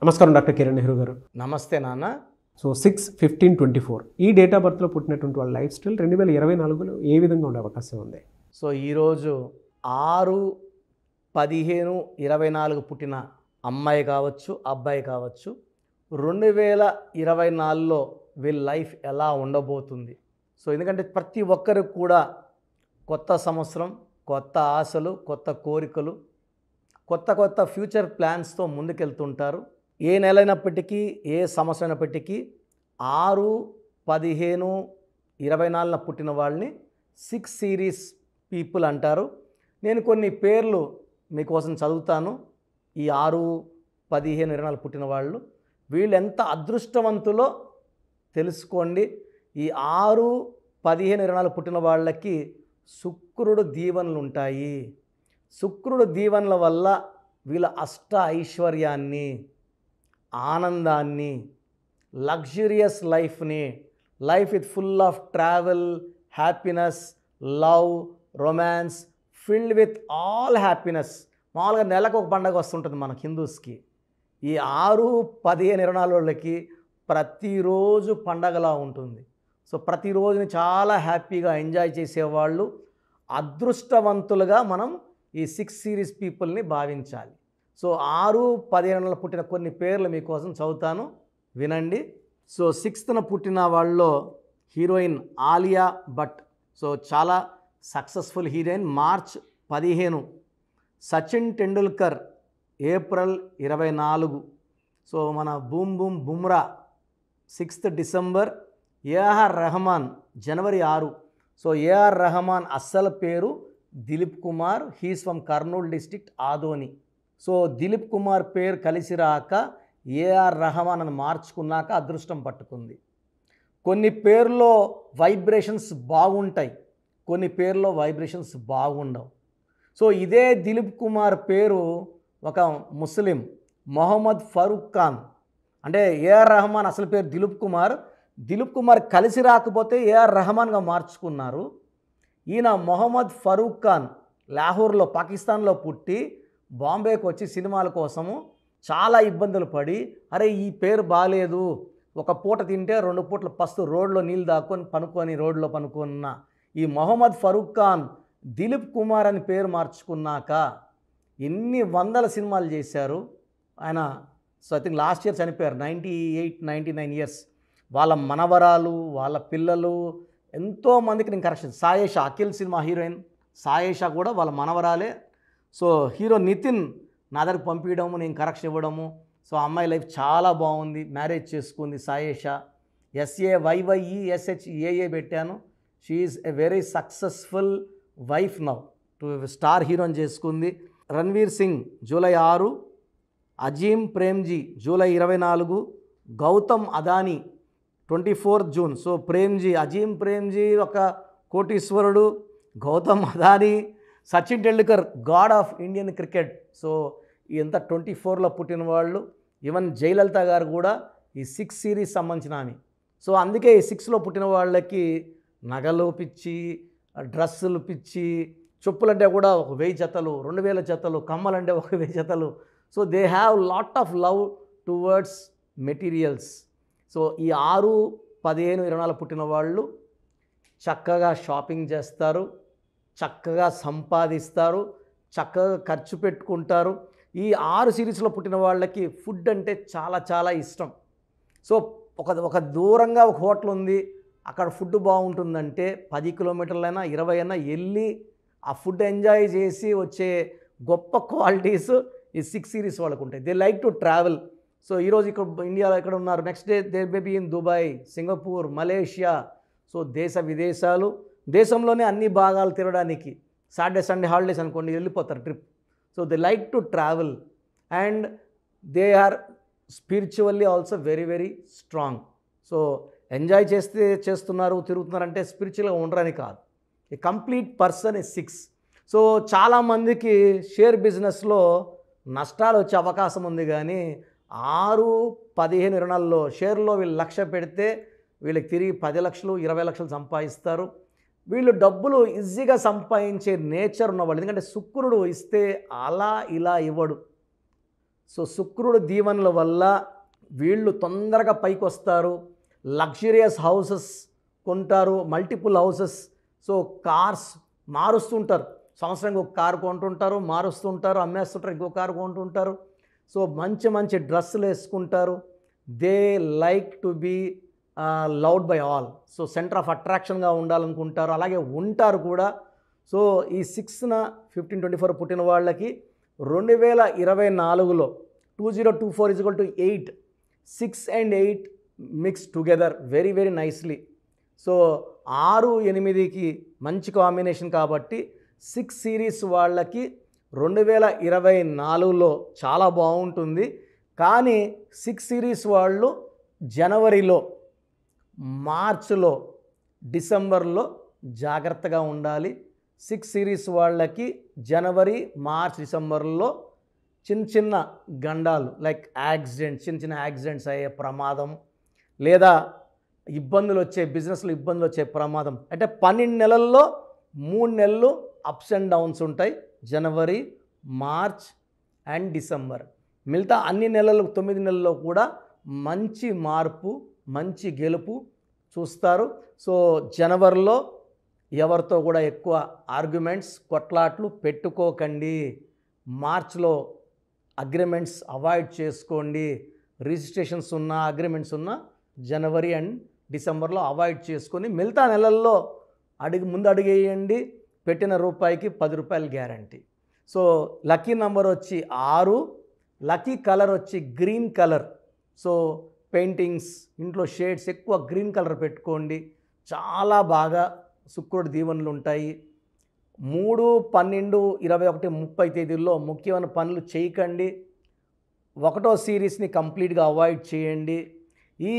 నమస్కారం డాక్టర్ కిరణ్ నెహ్రూ గారు. నమస్తే నాన్న. సో 6/15/24 ఈ డేట్ ఆఫ్ బర్త్లో పుట్టినటువంటి వాళ్ళ లైఫ్ స్టైల్ 2024లో ఏ విధంగా ఉండే అవకాశం ఉంది? సో ఈరోజు 6/15/24 పుట్టిన అమ్మాయి కావచ్చు, అబ్బాయి కావచ్చు, 2024లో వీళ్ళ లైఫ్ ఎలా ఉండబోతుంది? సో ఎందుకంటే ప్రతి ఒక్కరికి కూడా కొత్త సంవత్సరం, కొత్త ఆశలు, కొత్త కోరికలు, కొత్త ఫ్యూచర్ ప్లాన్స్తో ముందుకెళ్తుంటారు. ఏ నెలైనప్పటికీ, ఏ సంవత్సరం అయినప్పటికీ 6/15/24 పుట్టిన వాళ్ళని 6 సిరీస్ పీపుల్ అంటారు. నేను కొన్ని పేర్లు మీకోసం చదువుతాను. ఈ 6/15/24 పుట్టిన వాళ్ళు వీళ్ళు ఎంత అదృష్టవంతులో తెలుసుకోండి. ఈ 6/15/24 పుట్టిన వాళ్ళకి శుక్రుడు దీవెనలు ఉంటాయి. శుక్రుడు దీవెనల వల్ల వీళ్ళ అష్ట ఐశ్వర్యాన్ని, ఆనందాన్ని, లగ్జరియస్ లైఫ్ని, life with full of travel, happiness, love, romance, filled with all happiness. మామూలుగా నెలకు ఒక పండగ వస్తుంటుంది మనకు హిందూస్కి. ఈ 6/15/24 వాళ్ళకి ప్రతిరోజు పండగలా ఉంటుంది. సో ప్రతిరోజుని చాలా హ్యాపీగా ఎంజాయ్ చేసేవాళ్ళు అదృష్టవంతులుగా మనం ఈ 6 సిరీస్ పీపుల్ని భావించాలి. సో 6/15 పుట్టిన కొన్ని పేర్లు మీకోసం చదువుతాను, వినండి. సో 6th పుట్టిన వాళ్ళలో హీరోయిన్ ఆలియా భట్. సో చాలా successful heroine. March 15. Sachin Tendulkar April 24. So మన boom Bumrah 6th December. A R Rahman January 6. So A R Rahman అస్సలు పేరు Dilip Kumar. He's from Kurnool district, Adoni. So Dilip Kumar పేరు కలిసి రాక ఏఆర్ రెహమాన్ అని మార్చుకున్నాక అదృష్టం పట్టుకుంది. కొన్ని పేర్లో వైబ్రేషన్స్ బాగుంటాయి, కొన్ని పేర్లో వైబ్రేషన్స్ బాగుండవు. సో ఇదే దిలీప్ కుమార్ పేరు ఒక ముస్లిం మొహమ్మద్ ఫరూక్ ఖాన్, అంటే ఏఆర్ రెహమాన్ అసలు పేరు దిలీప్ కుమార్ కలిసి రాకపోతే ఏఆర్ రెహమాన్గా మార్చుకున్నారు. ఈయన మొహమ్మద్ ఫరూక్ ఖాన్ లాహోర్లో, పాకిస్తాన్లో పుట్టి బాంబేకి వచ్చి సినిమాల కోసము చాలా ఇబ్బందులు పడి, అరే ఈ పేరు బాగాలేదు, ఒక పూట తింటే 2 పూట్ల పస్తు రోడ్లో నీళ్ళు దాక్కొని రోడ్లో పనుకున్న ఈ మొహమ్మద్ ఫరూక్ ఖాన్ దిలీప్ కుమార్ అని పేరు మార్చుకున్నాక ఎన్ని వందల సినిమాలు చేశారు ఆయన. So I think last year చనిపోయారు, 98-99 ఇయర్స్. వాళ్ళ మనవరాలు, వాళ్ళ పిల్లలు ఎంతోమందికి నేను కరెక్షన్. సాయేషా, అఖిల్ సినిమా హీరోయిన్ సాయేషా కూడా వాళ్ళ మనవరాలే. సో హీరో నితిన్ నా దగ్గరకు పంపించడము, నేను కరెక్షన్ ఇవ్వడము. సో అమ్మాయి లైఫ్ చాలా బాగుంది, మ్యారేజ్ చేసుకుంది సాయేషా. SAYYESHAA పెట్టాను. She is a very successful wife now. Star హీరోని చేసుకుంది. Ranveer Singh July 6. Azim Premji July 24. Gautam Adani 24 June. So Azim Premji ఒక కోటీశ్వరుడు, Gautam Adani, Sachin Tendulkar god of Indian cricket. So ఎంత 24లో పుట్టిన వాళ్ళు. ఈవెన్ జయలలిత గారు కూడా ఈ 6 సిరీస్ సంబంధించిన ఆమె. సో అందుకే ఈ 6లో పుట్టిన వాళ్ళకి నగలు పిచ్చి, డ్రెస్సులు పిచ్చి, చెప్పులంటే కూడా 1000 జతలు, 2000 జతలు, కమ్మలంటే 1000 జతలు. So they have lot of love towards materials. So ఈ 6/15/24 పుట్టిన వాళ్ళు చక్కగా షాపింగ్ చేస్తారు, చక్కగా సంపాదిస్తారు, చక్కగా ఖర్చు పెట్టుకుంటారు. ఈ 6 సిరీస్లో పుట్టిన వాళ్ళకి ఫుడ్ అంటే చాలా చాలా ఇష్టం. సో ఒక దూరంగా ఒక హోటల్ ఉంది, అక్కడ ఫుడ్ బాగుంటుందంటే 10 కిలోమీటర్లైనా 20 అయినా వెళ్ళి ఆ ఫుడ్ ఎంజాయ్ చేసి వచ్చే గొప్ప క్వాలిటీస్ ఈ 6 సిరీస్ వాళ్ళకు ఉంటాయి. They like to travel. So ఈరోజు ఇక్కడ ఇండియాలో ఎక్కడ ఉన్నారు, next day they may be in Dubai, Singapore, Malaysia. So దేశ విదేశాలు, దేశంలోనే అన్ని భాగాలు తిరగడానికి సాటర్డే సండే హాలిడేస్ అనుకోండి వెళ్ళిపోతారు trip. So they like to travel and they are spiritually also very very strong. So enjoy చేస్తున్నారు, తిరుగుతున్నారంటే స్పిరిచువల్గా ఉండరని కాదు. A complete person is 6. So చాలామందికి షేర్ బిజినెస్లో నష్టాలు వచ్చే అవకాశం ఉంది, కానీ 6/15/24లో షేర్లో వీళ్ళు 1,00,000 పెడితే వీళ్ళకి తిరిగి 10 లక్షలు 20 లక్షలు సంపాదిస్తారు. వీళ్ళు డబ్బులు ఈజీగా సంపాదించే నేచర్ ఉన్నవాళ్ళు. ఎందుకంటే శుక్రుడు ఇస్తే అలా ఇలా ఇవ్వడు. సో శుక్రుడు దీవెనల వల్ల వీళ్ళు తొందరగా పైకి వస్తారు, లగ్జరియస్ హౌసెస్ కొంటారు, మల్టిపుల్ హౌసెస్. సో కార్స్ మారుస్తుంటారు, సంవత్సరానికి ఒక కారు కొంటుంటారు, మారుస్తుంటారు, అమ్మేస్తుంటారు, ఇంకో కారు కొంటుంటారు. సో మంచి మంచి డ్రెస్సులు వేసుకుంటారు. They like to be loved by all. So centre of అట్రాక్షన్గా ఉండాలనుకుంటారు, అలాగే ఉంటారు కూడా. సో ఈ 6న 1524 పుట్టిన వాళ్ళకి 2024లో 2024 = 8, 6 and 8 mix together very very నైస్లీ. సో 6, 8కి మంచి కాంబినేషన్ కాబట్టి 6 సిరీస్ వాళ్ళకి 2024లో చాలా బాగుంటుంది. కానీ 6 సిరీస్ వాళ్ళు జనవరిలో, మార్చిలో, డిసెంబర్లో జాగ్రత్తగా ఉండాలి. 6 సిరీస్ వాళ్ళకి జనవరి, మార్చ్, డిసెంబర్లో చిన్న చిన్న గండాలు లైక్ యాక్సిడెంట్స్, చిన్న చిన్న యాక్సిడెంట్స్ అయ్యే ప్రమాదం, లేదా ఇబ్బందులు వచ్చే, బిజినెస్లో ఇబ్బందులు వచ్చే ప్రమాదం. అంటే 12 నెలల్లో 3 నెలలు అప్స్ అండ్ డౌన్స్ ఉంటాయి, జనవరి, మార్చ్ అండ్ డిసెంబర్. మిగతా అన్ని నెలలు 9 నెలల్లో కూడా మంచి మార్పు, మంచి గెలుపు చూస్తారు. సో జనవరిలో ఎవరితో కూడా ఎక్కువ ఆర్గ్యుమెంట్స్, కొట్లాట్లు పెట్టుకోకండి. మార్చ్లో అగ్రిమెంట్స్ అవాయిడ్ చేసుకోండి. రిజిస్ట్రేషన్స్ ఉన్న, అగ్రిమెంట్స్ ఉన్న జనవరి అండ్ డిసెంబర్లో అవాయిడ్ చేసుకొని మిగతా నెలల్లో ముందు అడిగేయండి. పెట్టిన రూపాయికి 10 రూపాయలు గ్యారంటీ. సో లక్కీ నెంబర్ వచ్చి 6, లక్కీ కలర్ వచ్చి గ్రీన్ కలర్. సో పెయింటింగ్స్, ఇంట్లో షేడ్స్ ఎక్కువ గ్రీన్ కలర్ పెట్టుకోండి, చాలా బాగా శుక్రుడి దీవెనలు ఉంటాయి. 3, 12, 21, 30 తేదీల్లో ముఖ్యమైన పనులు చేయకండి. 1వ సిరీస్ని కంప్లీట్గా అవాయిడ్ చేయండి. ఈ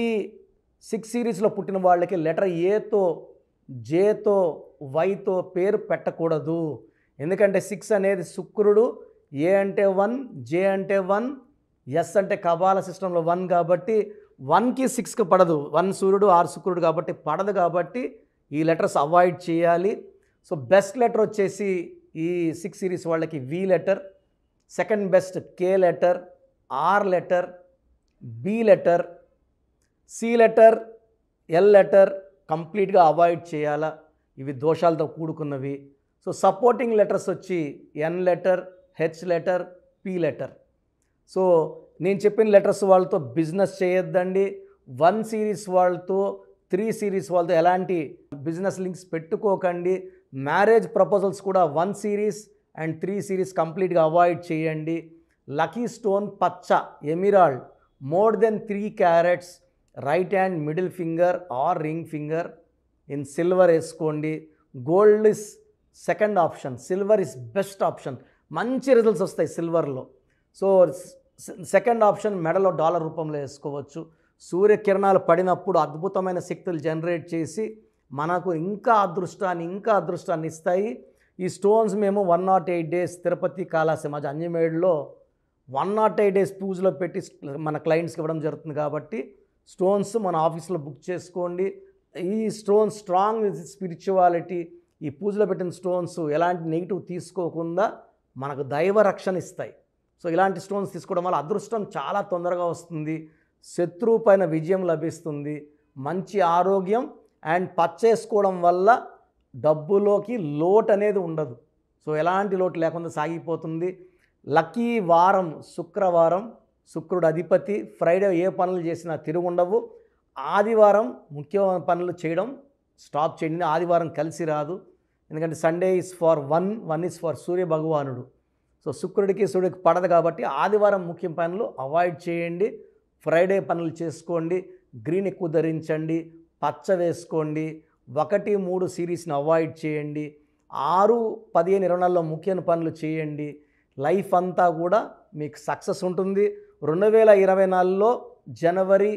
6 సిరీస్లో పుట్టిన వాళ్ళకి లెటర్ ఏతో, జేతో, వైతో పేరు పెట్టకూడదు. ఎందుకంటే 6 అనేది శుక్రుడు, ఏ అంటే 1, జే అంటే 1, ఎస్ అంటే కబాల సిస్టంలో 1 కాబట్టి 1కి 6కి పడదు. 1 సూర్యుడు, 6 శుక్రుడు కాబట్టి పడదు. కాబట్టి ఈ లెటర్స్ అవాయిడ్ చేయాలి. సో బెస్ట్ లెటర్ వచ్చేసి ఈ 6 సిరీస్ వాళ్ళకి V letter, second best K letter, R letter, B letter, C letter, L letter కంప్లీట్గా అవాయిడ్ చేయాలా, ఇవి దోషాలతో కూడుకున్నవి. సో సపోర్టింగ్ లెటర్స్ వచ్చి N letter, H letter, P letter. So నేను చెప్పిన లెటర్స్ వాళ్ళతో బిజినెస్ చేయొద్దండి. 1 సిరీస్ వాళ్ళతో, 3 సిరీస్ వాళ్ళతో ఎలాంటి బిజినెస్ లింక్స్ పెట్టుకోకండి. మ్యారేజ్ ప్రపోజల్స్ కూడా 1 సిరీస్ అండ్ 3 సిరీస్ కంప్లీట్గా అవాయిడ్ చేయండి. లక్కీ స్టోన్ పచ్చ emerald, more than 3 carats, right hand middle finger or ring finger in silver వేసుకోండి. Gold is second option, silver is best option. మంచి results వస్తాయి సిల్వర్లో. So second option మెడలో dollar రూపంలో వేసుకోవచ్చు. సూర్యకిరణాలు పడినప్పుడు అద్భుతమైన శక్తులు జనరేట్ చేసి మనకు ఇంకా అదృష్టాన్ని ఇస్తాయి. ఈ స్టోన్స్ మేము 108 డేస్ తిరుపతి కాళాసమాజ్ అంజమేడ్లో 108 డేస్ పూజలో పెట్టి మన క్లయింట్స్కి ఇవ్వడం జరుగుతుంది. కాబట్టి స్టోన్స్ మన ఆఫీస్లో బుక్ చేసుకోండి. ఈ స్టోన్స్ స్ట్రాంగ్ స్పిరిచువాలిటీ, ఈ పూజలో పెట్టిన స్టోన్స్ ఎలాంటి నెగిటివ్ తీసుకోకుండా మనకు దైవ రక్షణ ఇస్తాయి. సో ఇలాంటి స్టోన్స్ తీసుకోవడం వల్ల అదృష్టం చాలా తొందరగా వస్తుంది, శత్రువు పైన విజయం లభిస్తుంది, మంచి ఆరోగ్యం అండ్ పచ్చేసుకోవడం వల్ల డబ్బులోకి లోటు అనేది ఉండదు. సో ఎలాంటి లోటు లేకుండా సాగిపోతుంది. లక్కీ వారం శుక్రవారం, శుక్రుడు అధిపతి. ఫ్రైడే ఏ పనులు చేసినా తిరుగుండవు. ఆదివారం ముఖ్యమైన పనులు చేయడం స్టాప్ చేయండి. ఆదివారం కలిసి రాదు, ఎందుకంటే Sunday is for 1 is for Surya భగవానుడు. సో శుక్రుడికి సూర్యుడికి పడదు కాబట్టి ఆదివారం ముఖ్య పనులు అవాయిడ్ చేయండి. ఫ్రైడే పనులు చేసుకోండి. గ్రీన్ ఎక్కువ ధరించండి, పచ్చ వేసుకోండి. 1, 3 సిరీస్ని అవాయిడ్ చేయండి. 6, 15, 24లో ముఖ్యమైన పనులు చేయండి. లైఫ్ అంతా కూడా మీకు సక్సెస్ ఉంటుంది. 2024లో జనవరి,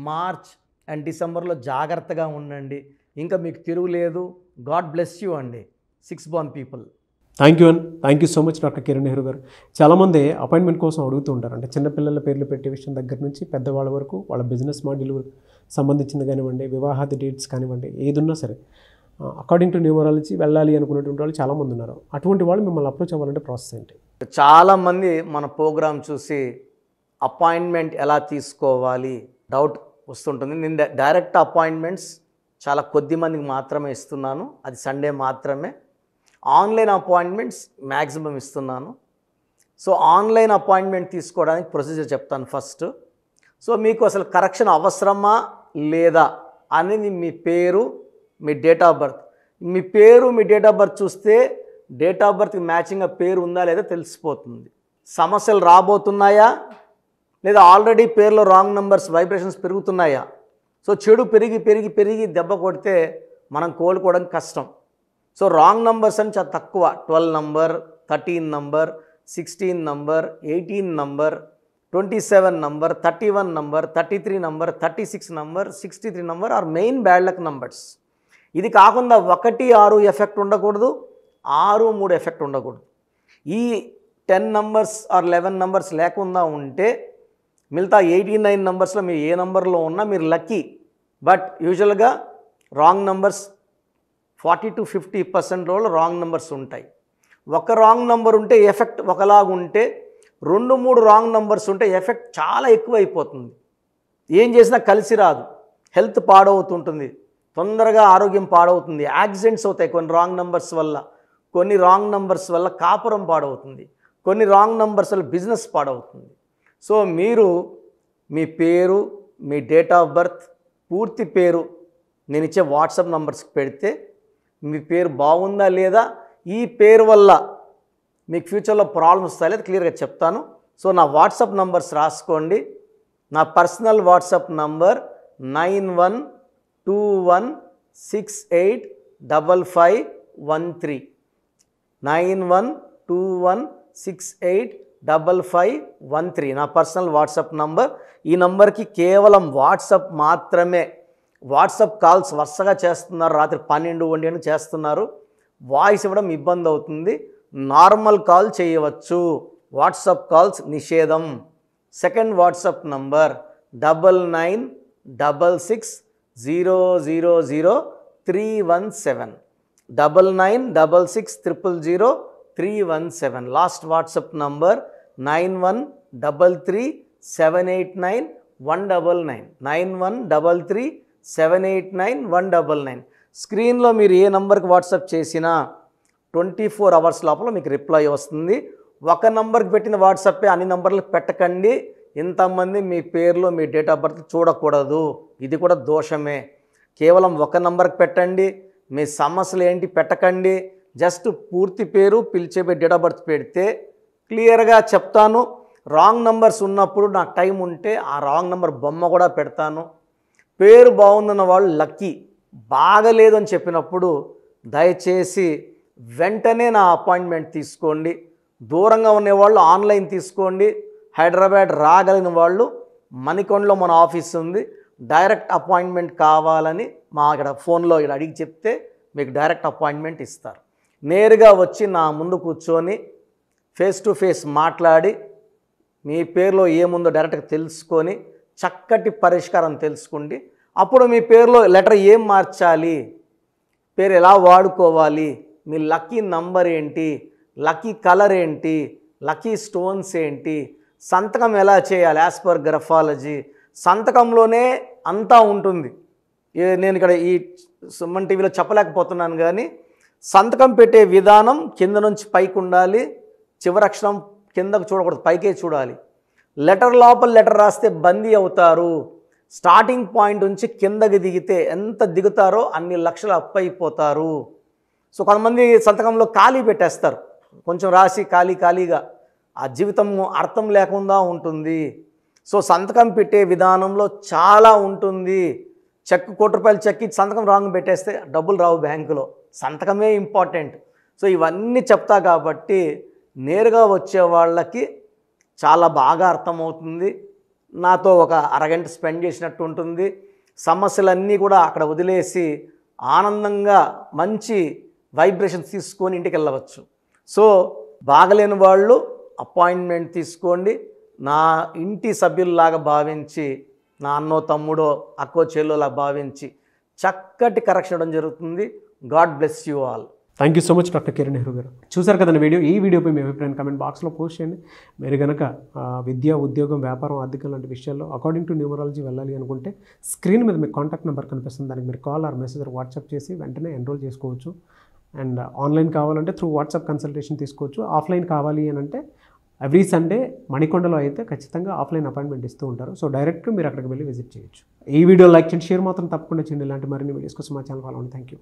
మార్చ్ అండ్ డిసెంబర్లో జాగ్రత్తగా ఉండండి. ఇంకా మీకు తిరుగులేదు. గాడ్ బ్లెస్ యూ అండి 6 born people. Thank you so much doctor Kiran Nehru గారు. చాలామంది అపాయింట్మెంట్ కోసం అడుగుతూ ఉంటారు. అంటే చిన్నపిల్లల పేర్లు పెట్టే విషయం దగ్గర నుంచి పెద్దవాళ్ళ వరకు, వాళ్ళ బిజినెస్ మాడ్యూల్ సంబంధించింది కానివ్వండి, వివాహాది డేట్స్ కానివ్వండి, ఏదున్నా సరే అకార్డింగ్ టు న్యూమరాలజీ వెళ్ళాలి అనుకునేటువంటి వాళ్ళు చాలామంది ఉన్నారు. అటువంటి వాళ్ళు మిమ్మల్ని అప్రోచ్ అవ్వాలంటే ప్రాసెస్ ఏంటి? చాలామంది మన ప్రోగ్రామ్ చూసి అపాయింట్మెంట్ ఎలా తీసుకోవాలి డౌట్ వస్తుంటుంది. నేను డైరెక్ట్ అపాయింట్మెంట్స్ చాలా కొద్ది మందికి మాత్రమే ఇస్తున్నాను, అది సండే మాత్రమే. ఆన్లైన్ అపాయింట్మెంట్స్ మ్యాక్సిమం ఇస్తున్నాను. సో ఆన్లైన్ అపాయింట్మెంట్ తీసుకోవడానికి ప్రొసీజర్ చెప్తాను ఫస్ట్. సో మీకు అసలు కరెక్షన్ అవసరమా లేదా అనేది మీ పేరు, మీ డేట్ ఆఫ్ బర్త్. మీ పేరు, మీ డేట్ ఆఫ్ బర్త్ చూస్తే డేట్ ఆఫ్ బర్త్కి మ్యాచింగ్గా పేరు ఉందా లేదా తెలిసిపోతుంది. సమస్యలు రాబోతున్నాయా లేదా ఆల్రెడీ పేరులో రాంగ్ నెంబర్స్ వైబ్రేషన్స్ పెరుగుతున్నాయా? సో చెడు పెరిగి పెరిగి పెరిగి దెబ్బ కొడితే మనం కోలుకోవడం కష్టం. సో రాంగ్ నెంబర్స్ అని చాలా తక్కువ. 12 number, 13 number, 16 number, 18 number, 27 number, 31 number, 33 number, 36 number, 63 number are main bad luck numbers. ఇది కాకుండా 1, 6 ఎఫెక్ట్ ఉండకూడదు, 6, 3 ఎఫెక్ట్ ఉండకూడదు. ఈ 10 నంబర్స్ ఆర్ 11 నంబర్స్ లేకుండా ఉంటే మిగతా 89 నంబర్స్లో మీరు ఏ నంబర్లో ఉన్నా మీరు లక్కీ. బట్ యూజువల్గా రాంగ్ నంబర్స్ 40 to 50% రోజులు రాంగ్ నెంబర్స్ ఉంటాయి. ఒక రాంగ్ నెంబర్ ఉంటే ఎఫెక్ట్ ఒకలాగా ఉంటే 2, 3 రాంగ్ నెంబర్స్ ఉంటే ఎఫెక్ట్ చాలా ఎక్కువ అయిపోతుంది. ఏం చేసినా కలిసి రాదు, హెల్త్ పాడవుతుంటుంది, తొందరగా ఆరోగ్యం పాడవుతుంది, యాక్సిడెంట్స్ అవుతాయి కొన్ని రాంగ్ నెంబర్స్ వల్ల, కొన్ని రాంగ్ నెంబర్స్ వల్ల కాపురం పాడవుతుంది, కొన్ని రాంగ్ నెంబర్స్ వల్ల బిజినెస్ పాడవుతుంది. సో మీరు మీ పేరు, మీ డేట్ ఆఫ్ బర్త్, పూర్తి పేరు నేను ఇచ్చే వాట్సాప్ నంబర్స్కి పెడితే మీ పేరు బాగుందా లేదా, ఈ పేరు వల్ల మీకు ఫ్యూచర్లో ప్రాబ్లమ్స్ వస్తాయి లేదా క్లియర్గా చెప్తాను. సో నా వాట్సాప్ నంబర్స్ రాసుకోండి. నా పర్సనల్ వాట్సాప్ నంబర్ 9121685513 9121685513 నా పర్సనల్ వాట్సాప్ నంబర్. ఈ నంబర్కి కేవలం వాట్సాప్ మాత్రమే. వాట్సాప్ కాల్స్ వరుసగా చేస్తున్నారు, రాత్రి 12, 1 గంటలకు చేస్తున్నారు, వాయిస్ ఇవ్వడం ఇబ్బంది అవుతుంది. నార్మల్ కాల్ చేయవచ్చు, వాట్సాప్ కాల్స్ నిషేధం. Second WhatsApp number 9966000317 9966000317. Last WhatsApp number 9133789199 9133789199. స్క్రీన్లో మీరు ఏ నంబర్కి వాట్సాప్ చేసినా 24 అవర్స్ లోపల మీకు రిప్లై వస్తుంది. ఒక నంబర్కి పెట్టిన వాట్సాపే అన్ని నంబర్లకు పెట్టకండి. ఇంతమంది మీ పేర్లో మీ డేట్ ఆఫ్ బర్త్ చూడకూడదు, ఇది కూడా దోషమే. కేవలం ఒక నంబర్కి పెట్టండి. మీ సమస్యలు ఏంటి పెట్టకండి. జస్ట్ పూర్తి పేరు, పిలిచే డేట్ ఆఫ్ బర్త్ పెడితే క్లియర్గా చెప్తాను. రాంగ్ నంబర్స్ ఉన్నప్పుడు నాకు టైం ఉంటే ఆ రాంగ్ నంబర్ బొమ్మ కూడా పెడతాను. పేరు బాగుందన్న వాళ్ళు లక్కీ, బాగలేదు అని చెప్పినప్పుడు దయచేసి వెంటనే నా అపాయింట్మెంట్ తీసుకోండి. దూరంగా ఉండేవాళ్ళు ఆన్లైన్ తీసుకోండి. హైదరాబాద్ రాగలిగిన వాళ్ళు మణికొండలో మన ఆఫీస్ ఉంది, డైరెక్ట్ అపాయింట్మెంట్ కావాలని మా ఇక్కడ ఫోన్లో ఇక్కడ అడిగి చెప్తే మీకు డైరెక్ట్ అపాయింట్మెంట్ ఇస్తారు. నేరుగా వచ్చి నా ముందు కూర్చొని ఫేస్ టు ఫేస్ మాట్లాడి మీ పేరులో ఏముందో డైరెక్ట్గా తెలుసుకొని చక్కటి పరిష్కారం తెలుసుకోండి. అప్పుడు మీ పేరులో లెటర్ ఏం మార్చాలి, పేరు ఎలా వాడుకోవాలి, మీ లక్కీ నంబర్ ఏంటి, లక్కీ కలర్ ఏంటి, లక్కీ స్టోన్స్ ఏంటి, సంతకం ఎలా చేయాలి యాజ్ పర్ గ్రఫాలజీ, సంతకంలోనే అంతా ఉంటుంది. నేను ఇక్కడ ఈ సుమన్ టీవీలో చెప్పలేకపోతున్నాను కానీ సంతకం పెట్టే విధానం కింద నుంచి పైకి ఉండాలి, చివరి అక్షరం కిందకు చూడకూడదు, పైకే చూడాలి. లెటర్ లోపల లెటర్ రాస్తే బందీ అవుతారు. స్టార్టింగ్ పాయింట్ నుంచి కిందకి దిగితే ఎంత దిగుతారో అన్ని లక్షలు అప్పు అయిపోతారు. సో కొంతమంది సంతకంలో ఖాళీ పెట్టేస్తారు, కొంచెం రాసి ఖాళీగా ఆ జీవితం అర్థం లేకుండా ఉంటుంది. సో సంతకం పెట్టే విధానంలో చాలా ఉంటుంది. చెక్ ₹1,00,000 చెక్ ఇచ్చి సంతకం రాంగ్ పెట్టేస్తే డబ్బులు రావు బ్యాంకులో, సంతకమే ఇంపార్టెంట్. సో ఇవన్నీ చెప్తా కాబట్టి నేరుగా వచ్చే వాళ్ళకి చాలా బాగా అర్థమవుతుంది. నాతో ఒక అరగంట స్పెండ్ చేసినట్టు ఉంటుంది. సమస్యలన్నీ కూడా అక్కడ వదిలేసి ఆనందంగా మంచి వైబ్రేషన్స్ తీసుకొని ఇంటికి వెళ్ళవచ్చు. సో బాగలేని వాళ్ళు అపాయింట్మెంట్ తీసుకోండి. నా ఇంటి సభ్యుల్లాగా భావించి, నా అన్నో తమ్ముడో అక్కో చెల్లోలా భావించి చక్కటి కరెక్షన్ ఇవ్వడం జరుగుతుంది. God bless you all. Thank you so much doctor Kiran Nehru గారు. చూసారు కదండి వీడియో. ఈ వీడియోపై మీ అభిప్రాయం కామెంట్ బాక్స్లో పోస్ట్ చేయండి. మీరు కనుక విద్య, ఉద్యోగం, వ్యాపారం, ఆర్థికం లాంటి విషయాల్లో అకార్డింగ్ టు న్యూమరాలజీ వెళ్ళాలి అనుకుంటే స్క్రీన్ మీద మీకు కాంటాక్ట్ నెంబర్ కనిపిస్తుంది. దానికి మీరు కాల్ ఆర్ మెసేజ్ వాట్సాప్ చేసి వెంటనే ఎన్రోల్ చేసుకోవచ్చు. అండ్ ఆన్లైన్ కావాలంటే త్రూ వాట్సాప్ కన్సల్టేషన్ తీసుకోవచ్చు. ఆఫ్లైన్ కావాలి అని అంటే ఎవ్రీ సండే మణికొండలో అయితే ఖచ్చితంగా ఆఫ్లైన్ అపాయింట్మెంట్ ఇస్తూ ఉంటారు. సో డైరెక్ట్గా మీరు అక్కడికి వెళ్ళి విజిట్ చేయొచ్చు. ఈ వీడియో లైక్ చేయండి, షేర్ మాత్రం తప్పకుండా చేయండి. ఇలాంటి మరిన్ని వీడియోస్ కోసం మా ఛానల్ ఫాలో అవ్వండి. Thank you.